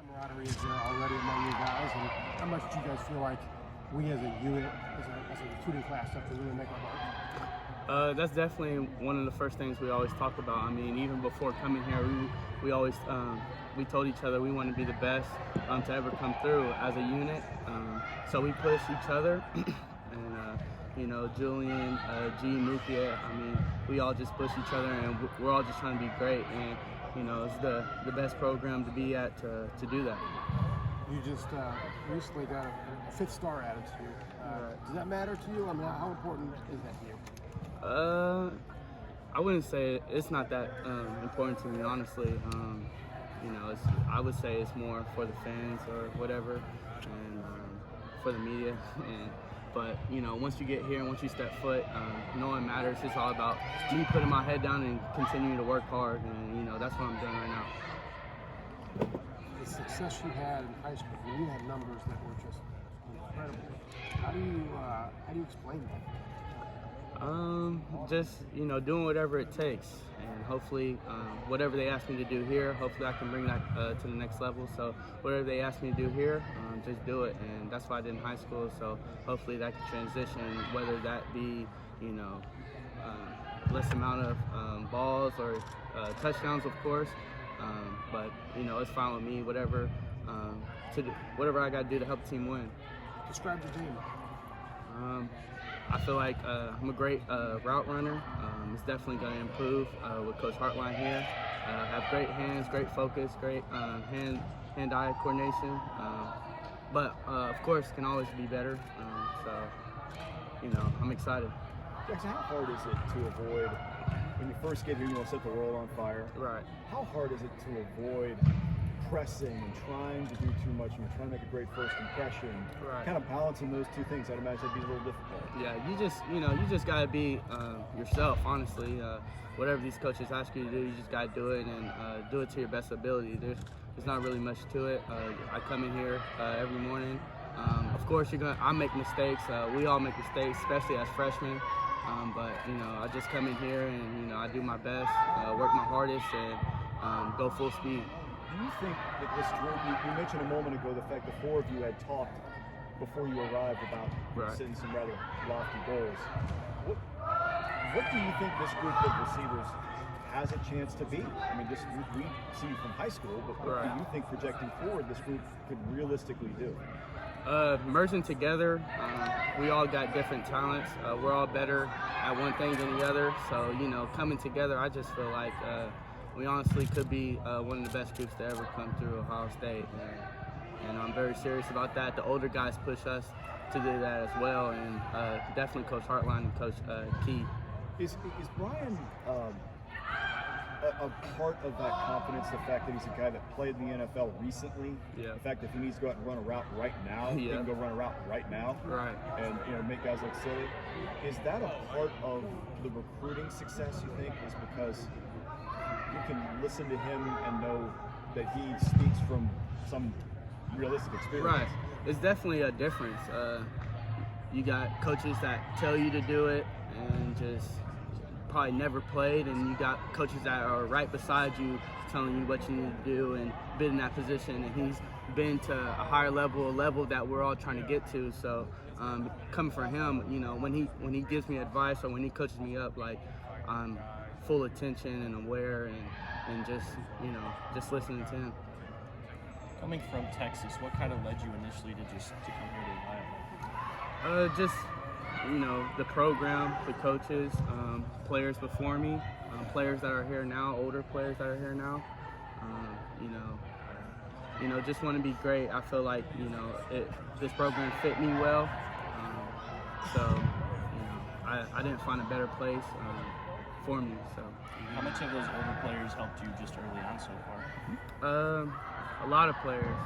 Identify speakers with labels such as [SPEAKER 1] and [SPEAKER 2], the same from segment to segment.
[SPEAKER 1] camaraderie is there already among you guys, and how much do you guys feel like we as a unit, as a recruiting class, have to really make our mark?
[SPEAKER 2] That's definitely one of the first things we always talk about. I mean, even before coming here, we always we told each other we want to be the best to ever come through as a unit. So we push each other, and you know, Julian, G, Mukia. I mean, we all just push each other, and we're all just trying to be great. And you know, it's the best program to be at to do that.
[SPEAKER 1] You just recently got a fifth star added to you. Does that matter to you? I mean, how important is that to you?
[SPEAKER 2] I wouldn't say it's not that important to me, honestly. You know, I would say it's more for the fans or whatever, and for the media. But you know, once you get here and once you step foot, no one matters. It's all about me putting my head down and continuing to work hard, and you know, that's what I'm doing right now.
[SPEAKER 1] The success you had in high school, when you had numbers that were just incredible. How do you explain that?
[SPEAKER 2] Just, you know, doing whatever it takes, and hopefully whatever they ask me to do here, hopefully I can bring that to the next level. So whatever they ask me to do here, just do it, and that's what I did in high school. So hopefully that can transition, whether that be, you know, less amount of balls or touchdowns, of course. But you know, it's fine with me. Whatever whatever I got to do to help the team win.
[SPEAKER 1] Describe the team.
[SPEAKER 2] I feel like I'm a great route runner. It's definitely going to improve with Coach Hartline here. I have great hands, great focus, great hand-eye coordination. But of course, can always be better. So, you know, I'm excited.
[SPEAKER 3] Jaxon, how hard is it to avoid, when you first get here, you want to set the world on fire?
[SPEAKER 2] Right.
[SPEAKER 3] How hard is it to avoid pressing and trying to do too much and trying to make a great first impression?
[SPEAKER 2] Right.
[SPEAKER 3] Kind of balancing those two things, I'd imagine it'd be a little difficult.
[SPEAKER 2] Yeah, you just gotta be yourself. Honestly, whatever these coaches ask you to do, you just gotta do it and do it to your best ability. There's not really much to it. I come in here every morning. Of course, I make mistakes. We all make mistakes, especially as freshmen. But you know, I just come in here and you know, I do my best, work my hardest, and go full speed.
[SPEAKER 3] Do you think that this group, you mentioned a moment ago the fact the four of you had talked before you arrived about setting some rather lofty goals. What do you think this group of receivers has a chance to be? I mean, we see you from high school, but what do you think projecting forward this group could realistically do?
[SPEAKER 2] Merging together, we all got different talents. We're all better at one thing than the other. So, you know, coming together, I just feel like we honestly could be one of the best groups to ever come through Ohio State. And I'm very serious about that. The older guys push us to do that as well, and definitely Coach Hartline and Coach Key.
[SPEAKER 3] Is Brian a part of that confidence, the fact that he's a guy that played in the NFL recently?
[SPEAKER 2] Yeah.
[SPEAKER 3] The fact that if he needs to go out and run a route right now, he can go run a route right now.
[SPEAKER 2] Right.
[SPEAKER 3] And you know, make guys look silly. Is that a part of the recruiting success, you think, is because you can listen to him and know that he speaks from some realistic experience?
[SPEAKER 2] Right. It's definitely a difference. You got coaches that tell you to do it and just probably never played, and you got coaches that are right beside you telling you what you need to do and been in that position, and he's been to a higher level, a level that we're all trying to get to. So coming from him, you know, when he gives me advice or when he coaches me up, like I'm full attention and aware and just, you know, just listening to him.
[SPEAKER 4] Coming from Texas, what kind of led you initially to come here to Ohio?
[SPEAKER 2] Just, you know, the program, the coaches, players before me, players that are here now, older players that are here now. You know, just want to be great. I feel like, you know, this program fit me well. So, you know, I didn't find a better place for me. So.
[SPEAKER 4] How much of those older players helped you just early on so far?
[SPEAKER 2] A lot of players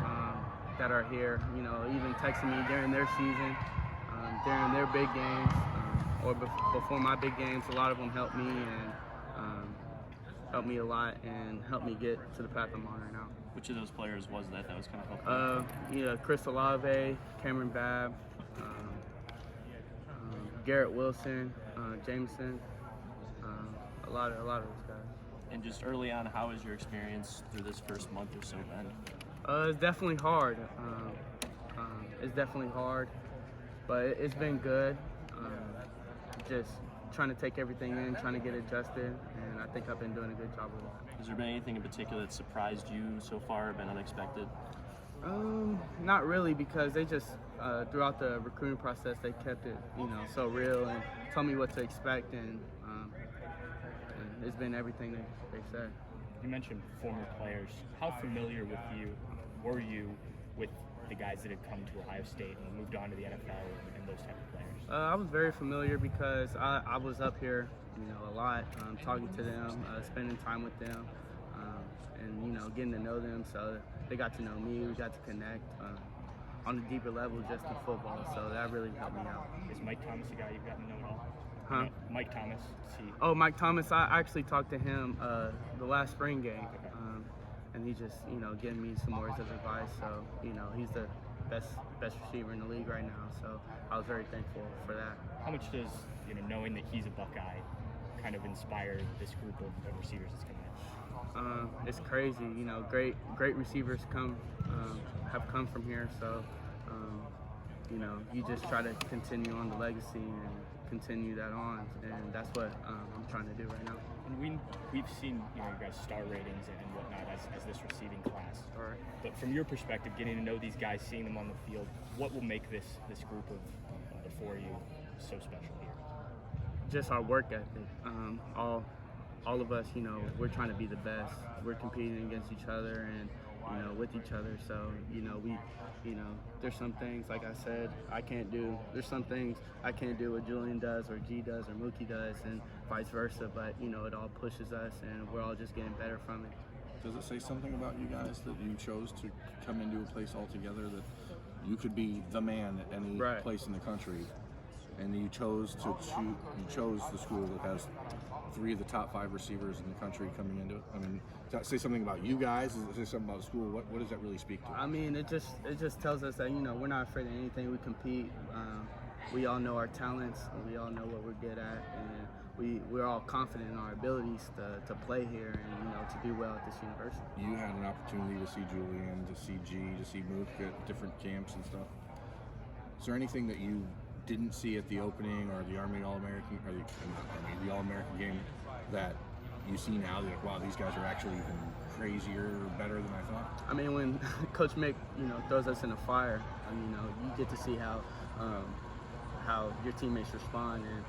[SPEAKER 2] that are here, you know, even texting me during their season, during their big games, or before my big games. A lot of them helped me and helped me a lot and helped me get to the path I'm on right now.
[SPEAKER 4] Which of those players was that was kind of helping?
[SPEAKER 2] You know, Chris Olave, Cameron Babb, Garrett Wilson, Jameson, a lot of those guys.
[SPEAKER 4] And just early on, how has your experience through this first month or so been?
[SPEAKER 2] It's definitely hard. It's definitely hard, but it's been good. Just trying to take everything in, trying to get adjusted, and I think I've been doing a good job of that.
[SPEAKER 4] Has there been anything in particular that surprised you so far, been unexpected?
[SPEAKER 2] Not really, because they just throughout the recruiting process they kept it, so real and told me what to expect, and it's been everything they said.
[SPEAKER 5] You mentioned former players. How familiar were you with the guys that had come to Ohio State and moved on to the NFL and those type of players?
[SPEAKER 2] I was very familiar because I was up here, a lot, talking to them, spending time with them, and getting to know them. So they got to know me. We got to connect on a deeper level, just in football. So that really helped me out.
[SPEAKER 5] Is Mike Thomas a guy you've gotten to know at all?
[SPEAKER 2] Huh?
[SPEAKER 5] Mike Thomas. Is he?
[SPEAKER 2] Oh, Mike Thomas. I actually talked to him the last spring game, and he just, giving me some words of advice. So, he's the best receiver in the league right now. So I was very thankful for that.
[SPEAKER 5] How much does knowing that he's a Buckeye kind of inspire this group of receivers that's coming in?
[SPEAKER 2] It's crazy. Great receivers have come from here. So, you just try to continue on the legacy and continue that on, and that's what I'm trying to do right now.
[SPEAKER 5] And we've seen you guys' star ratings and whatnot as this receiving class.
[SPEAKER 2] All right.
[SPEAKER 5] But from your perspective, getting to know these guys, seeing them on the field, what will make this group of the four of you so special here?
[SPEAKER 2] Just our work ethic. All of us, we're trying to be the best. We're competing against each other and with each other. So there's some things, like I said, I can't do. There's some things I can't do what Julian does or G does or Mookie does, and vice versa. But it all pushes us, and we're all just getting better from it.
[SPEAKER 6] Does it say something about you guys that you chose to come into a place altogether, that you could be the man at any place in the country, and you chose the school that has 3 of the top 5 receivers in the country coming into it? I mean, does that say something about you guys? Does it say something about the school? What does that really speak to?
[SPEAKER 2] I mean, it just tells us that we're not afraid of anything. We compete. We all know our talents. And we all know what we're good at, and we're all confident in our abilities to play here and to do well at this university.
[SPEAKER 6] You had an opportunity to see Julian, to see G, to see Mook at different camps and stuff. Is there anything that you didn't see at the opening or the Army All-American or the All-American game that you see now? You're like, wow, these guys are actually even crazier or better than I thought?
[SPEAKER 2] I mean, when Coach Mick, throws us in a fire, you get to see how your teammates respond, and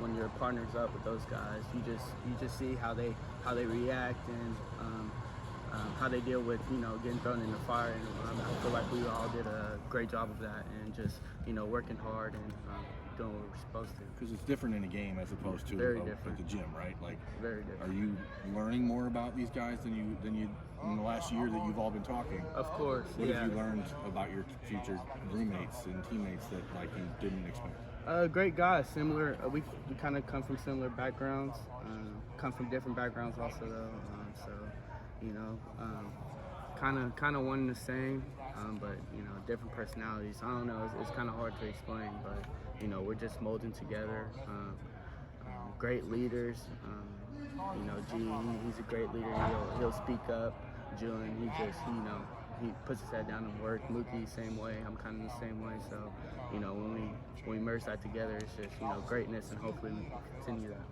[SPEAKER 2] when your partner's up with those guys, you just see how they react and how they deal with getting thrown in the fire. And I feel like we all did a great job of that, and just working hard and doing what we're supposed to.
[SPEAKER 6] Because it's different in a game as opposed to at the gym, right? Like,
[SPEAKER 2] very different.
[SPEAKER 6] Are you learning more about these guys than you in the last year that you've all been talking?
[SPEAKER 2] Of course.
[SPEAKER 6] What have you learned about your future roommates and teammates that you didn't expect?
[SPEAKER 2] Great guys, similar. We kind of come from similar backgrounds. Come from different backgrounds also, though. Kind of one and the same, but different personalities. I don't know. It's kind of hard to explain, but we're just molding together. Great leaders. G, he's a great leader. He'll speak up. Julian, he puts his head down and work. Mookie, same way. I'm kind of the same way. So when we merge that together, it's just greatness, and hopefully we continue that.